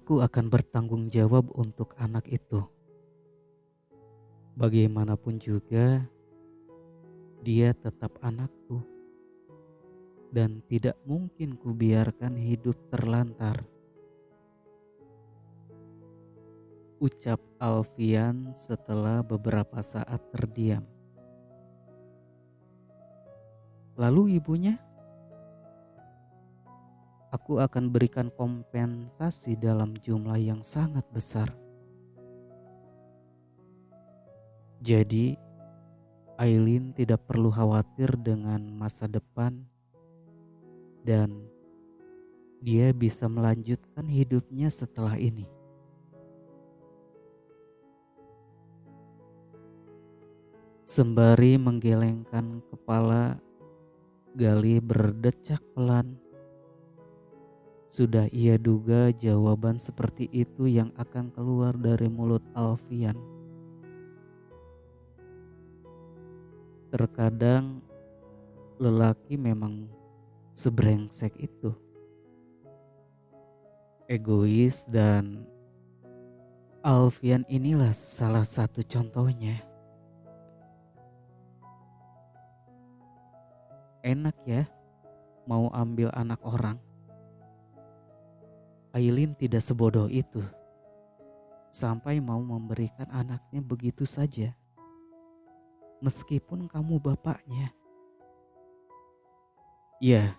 Aku akan bertanggung jawab untuk anak itu. Bagaimanapun juga, dia tetap anakku dan tidak mungkin kubiarkan hidup terlantar. Ucap Alfian setelah beberapa saat terdiam. Lalu ibunya, aku akan berikan kompensasi dalam jumlah yang sangat besar. Jadi, Aileen tidak perlu khawatir dengan masa depan dan dia bisa melanjutkan hidupnya setelah ini. Sembari menggelengkan kepala, Gali berdecak pelan. Sudah ia duga jawaban seperti itu yang akan keluar dari mulut Alfian. Terkadang lelaki memang sebrengsek itu. Egois, dan Alfian inilah salah satu contohnya. Enak ya mau ambil anak orang. Aileen tidak sebodoh itu sampai mau memberikan anaknya begitu saja. Meskipun kamu bapaknya. Ya,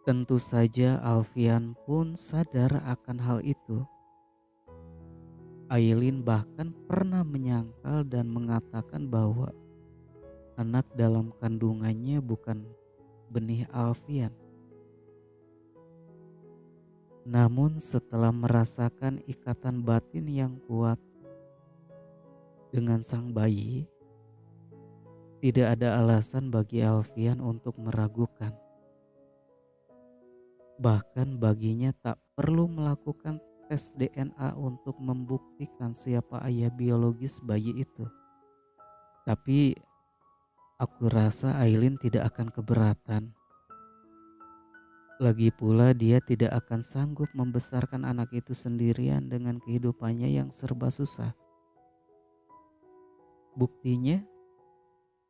tentu saja Alfian pun sadar akan hal itu. Aileen bahkan pernah menyangkal dan mengatakan bahwa anak dalam kandungannya bukan benih Alfian. Namun setelah merasakan ikatan batin yang kuat dengan sang bayi, tidak ada alasan bagi Alfian untuk meragukan. Bahkan baginya tak perlu melakukan tes DNA untuk membuktikan siapa ayah biologis bayi itu. Tapi aku rasa Aileen tidak akan keberatan. Lagi pula dia tidak akan sanggup membesarkan anak itu sendirian dengan kehidupannya yang serba susah. Buktinya,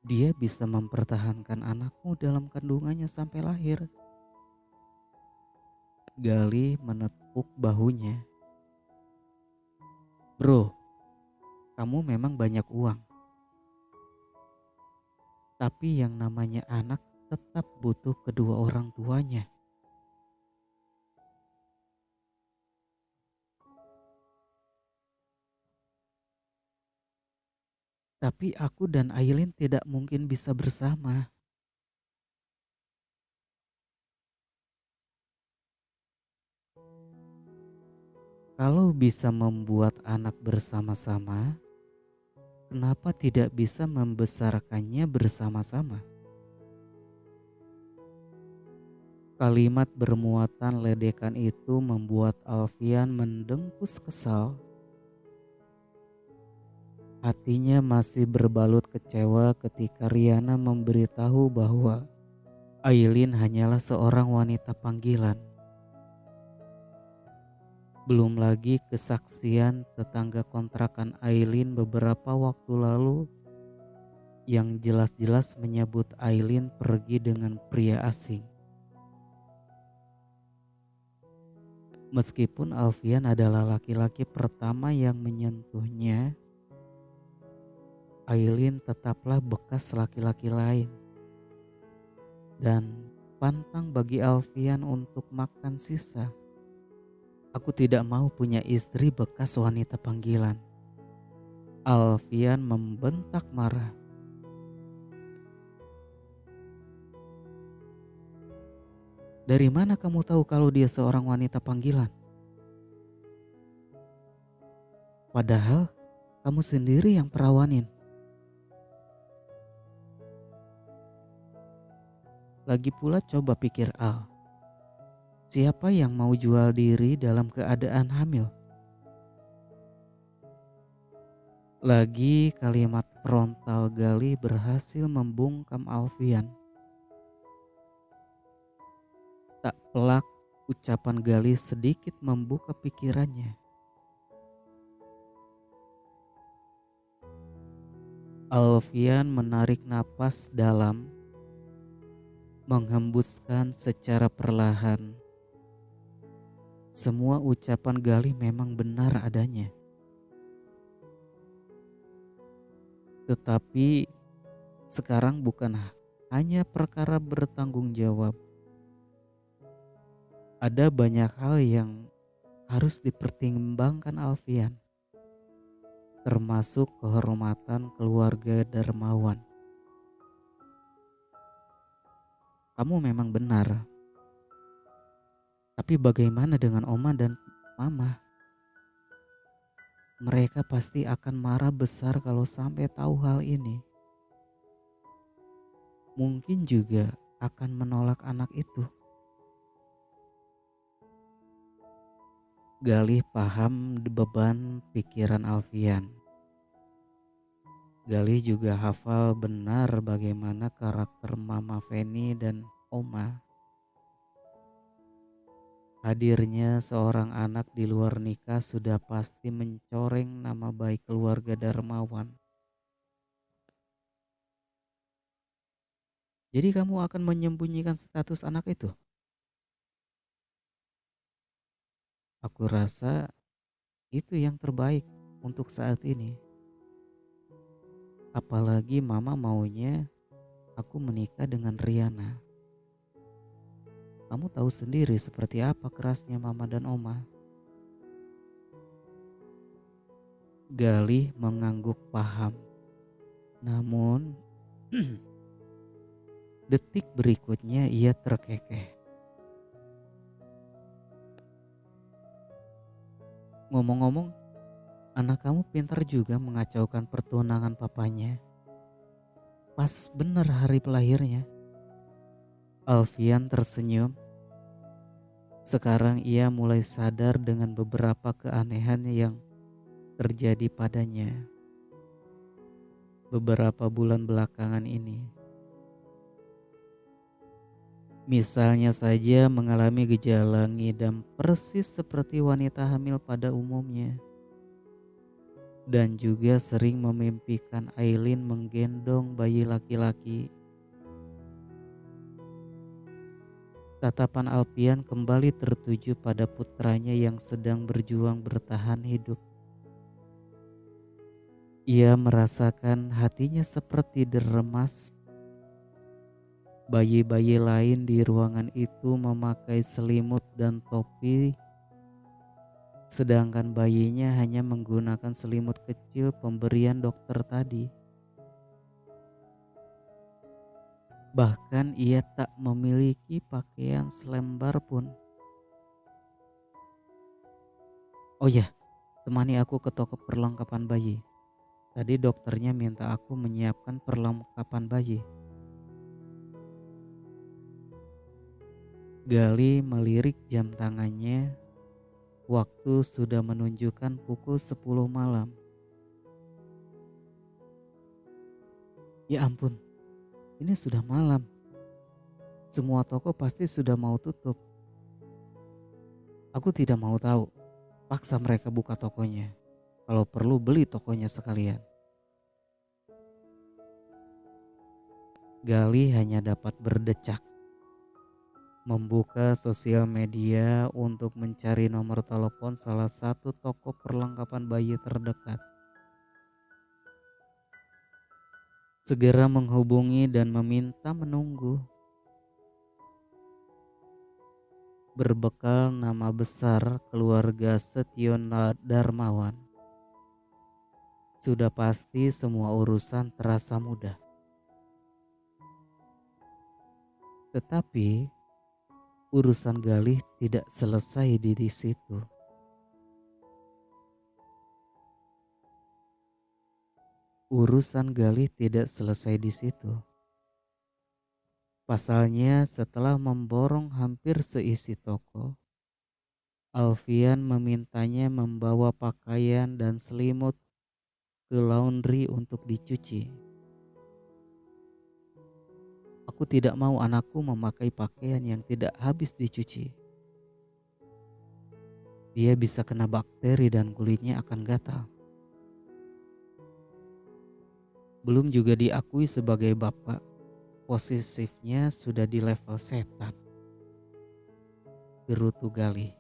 dia bisa mempertahankan anakmu dalam kandungannya sampai lahir. Gali menepuk bahunya. Bro, kamu memang banyak uang. Tapi yang namanya anak tetap butuh kedua orang tuanya. Tapi aku dan Aileen tidak mungkin bisa bersama. Kalau bisa membuat anak bersama-sama, kenapa tidak bisa membesarkannya bersama-sama? Kalimat bermuatan ledekan itu membuat Alfian mendengkus kesal. Hatinya masih berbalut kecewa ketika Riana memberitahu bahwa Aileen hanyalah seorang wanita panggilan. Belum lagi kesaksian tetangga kontrakan Aileen beberapa waktu lalu yang jelas-jelas menyebut Aileen pergi dengan pria asing. Meskipun Alfian adalah laki-laki pertama yang menyentuhnya, Aileen tetaplah bekas laki-laki lain. Dan pantang bagi Alfian untuk makan sisa. Aku tidak mau punya istri bekas wanita panggilan. Alfian membentak marah. Dari mana kamu tahu kalau dia seorang wanita panggilan? Padahal kamu sendiri yang perawanin. Lagi pula coba pikir Al. Siapa yang mau jual diri dalam keadaan hamil? Lagi kalimat frontal Gali berhasil membungkam Alfian. Tak pelak Ucapan Galih sedikit membuka pikirannya. Alfian menarik napas dalam, menghembuskan secara perlahan. Semua ucapan Galih memang benar adanya. Tetapi sekarang bukan hanya perkara bertanggung jawab. Ada banyak hal yang harus dipertimbangkan Alfian, termasuk kehormatan keluarga dermawan. Kamu memang benar, tapi bagaimana dengan Oma dan Mama? Mereka pasti akan marah besar kalau sampai tahu hal ini. Mungkin juga akan menolak anak itu. Galih paham beban pikiran Alfian. Galih juga hafal benar bagaimana karakter Mama Feni dan Oma. Hadirnya seorang anak di luar nikah sudah pasti mencoreng nama baik keluarga Darmawan. Jadi kamu akan menyembunyikan status anak itu? Aku rasa itu yang terbaik untuk saat ini. Apalagi Mama maunya aku menikah dengan Riana. Kamu tahu sendiri seperti apa kerasnya Mama dan Oma. Galih mengangguk paham. Namun detik berikutnya ia terkekeh. Ngomong-ngomong, anak kamu pintar juga mengacaukan pertunangan papanya. Pas bener hari pelahirnya. Alfian tersenyum. Sekarang ia mulai sadar dengan beberapa keanehan yang terjadi padanya beberapa bulan belakangan ini. Misalnya saja mengalami gejala ngidam persis seperti wanita hamil pada umumnya. Dan juga sering memimpikan Aileen menggendong bayi laki-laki. Tatapan Alfian kembali tertuju pada putranya yang sedang berjuang bertahan hidup. Ia merasakan hatinya seperti diremas. Bayi-bayi lain di ruangan itu memakai selimut dan topi, sedangkan bayinya hanya menggunakan selimut kecil pemberian dokter tadi. Bahkan ia tak memiliki pakaian selembar pun. Oh ya, temani aku ke toko perlengkapan bayi. Tadi dokternya minta aku menyiapkan perlengkapan bayi. Galih melirik jam tangannya. Waktu sudah menunjukkan pukul 10 malam. Ya ampun, ini sudah malam. Semua toko pasti sudah mau tutup. Aku tidak mau tahu. Paksa mereka buka tokonya. Kalau perlu beli tokonya sekalian. Galih hanya dapat berdecak. Membuka sosial media untuk mencari nomor telepon salah satu toko perlengkapan bayi terdekat. Segera menghubungi dan meminta menunggu. Berbekal nama besar keluarga Setion Darmawan, sudah pasti semua urusan terasa mudah. Tetapi urusan Galih tidak selesai di situ. Urusan Galih tidak selesai di situ. Pasalnya setelah memborong hampir seisi toko, Alfian memintanya membawa pakaian dan selimut ke laundry untuk dicuci. Aku tidak mau anakku memakai pakaian yang tidak habis dicuci. Dia bisa kena bakteri dan kulitnya akan gatal. Belum juga diakui sebagai bapak, posesifnya sudah di level setan. Gerutu Galih.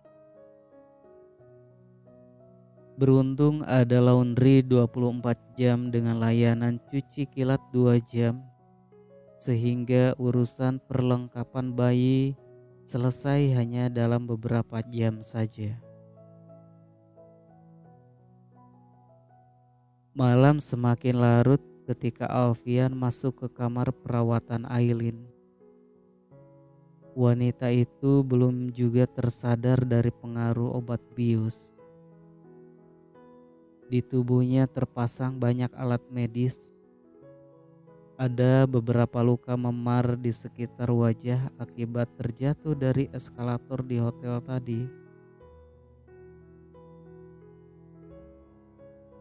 Beruntung ada laundry 24 jam dengan layanan cuci kilat 2 jam, sehingga urusan perlengkapan bayi selesai hanya dalam beberapa jam saja. Malam semakin larut ketika Alfian masuk ke kamar perawatan Aileen. Wanita itu belum juga tersadar dari pengaruh obat bius. Di tubuhnya terpasang banyak alat medis. Ada beberapa luka memar di sekitar wajah akibat terjatuh dari eskalator di hotel tadi.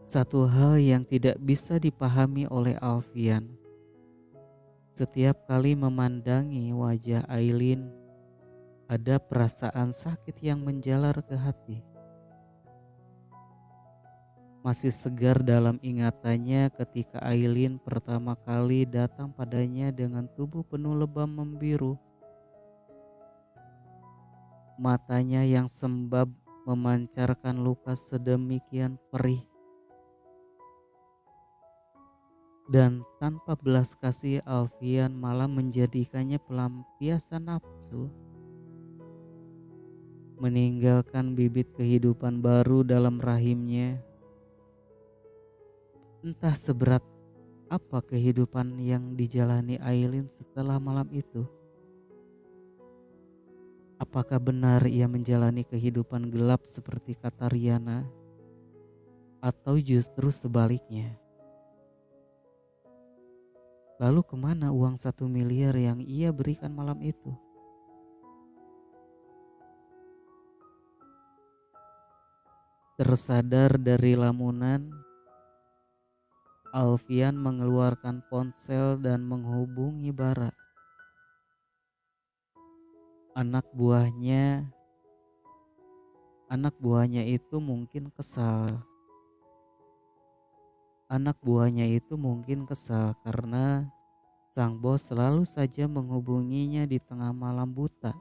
Satu hal yang tidak bisa dipahami oleh Alfian. Setiap kali memandangi wajah Aileen, ada perasaan sakit yang menjalar ke hati. Masih segar dalam ingatannya ketika Aileen pertama kali datang padanya dengan tubuh penuh lebam membiru. Matanya yang sembab memancarkan luka sedemikian perih. Dan tanpa belas kasih Alfian malah menjadikannya pelampiasan nafsu. Meninggalkan bibit kehidupan baru dalam rahimnya. Entah seberat apa kehidupan yang dijalani Aileen setelah malam itu. Apakah benar ia menjalani kehidupan gelap seperti kata Riana, atau justru sebaliknya? Lalu kemana uang 1 miliar yang ia berikan malam itu? Tersadar dari lamunan, Alfian mengeluarkan ponsel dan menghubungi Bara. Anak buahnya itu mungkin kesal. Anak buahnya itu mungkin kesal karena sang bos selalu saja menghubunginya di tengah malam buta.